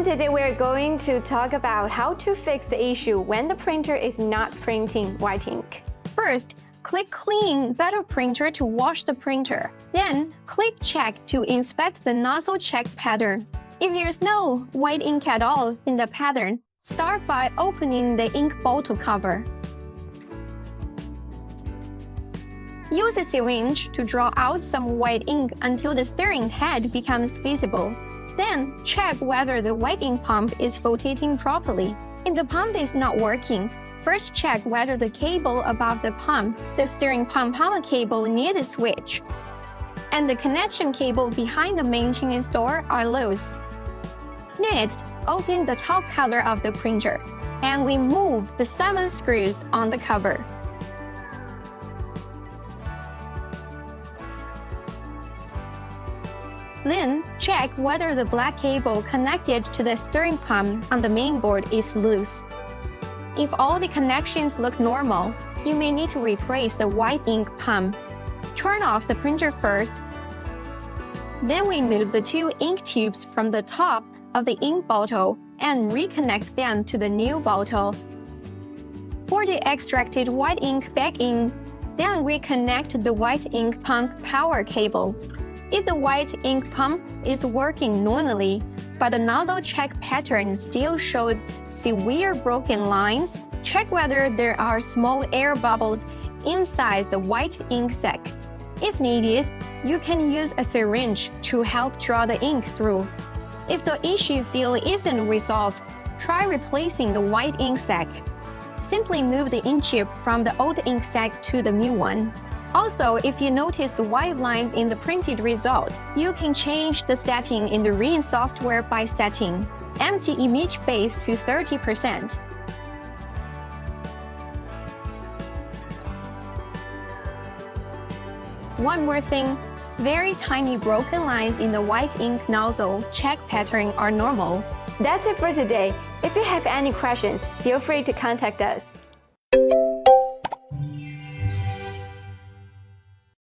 everyone, today we're going to talk about how to fix the issue when the printer is not printing white ink. First, click Clean Better Printer to wash the printer. Then, click Check to inspect the nozzle check pattern. If there's no white ink at all in the pattern, start by opening the ink bottle cover. Use a syringe to draw out some white ink until the stirring head becomes visible. Then, check whether the white ink pump is rotating properly. If the pump is not working, first check whether the cable above the pump, the stirring pump power cable near the switch, and the connection cable behind the maintenance door are loose. Next, open the top cover of the printer and remove the 7 screws on the cover. Then, check whether the black cable connected to the stirring pump on the main board is loose. If all the connections look normal, you may need to replace the white ink pump. Turn off the printer first. Then remove the 2 ink tubes from the top of the ink bottle and reconnect them to the new bottle. Pour the extracted white ink back in, then reconnect the white ink pump power cable. If the white ink pump is working normally, but the nozzle check pattern still showed severe broken lines, check whether there are small air bubbles inside the white ink sac. If needed, you can use a syringe to help draw the ink through. If the issue still isn't resolved, try replacing the white ink sac. Simply move the ink chip from the old ink sac to the new one. Also, if you notice white lines in the printed result, you can change the setting in the Rin software by setting Empty Image Base to 30%. One more thing, very tiny broken lines in the white ink nozzle check pattern are normal. That's it for today. If you have any questions, feel free to contact us.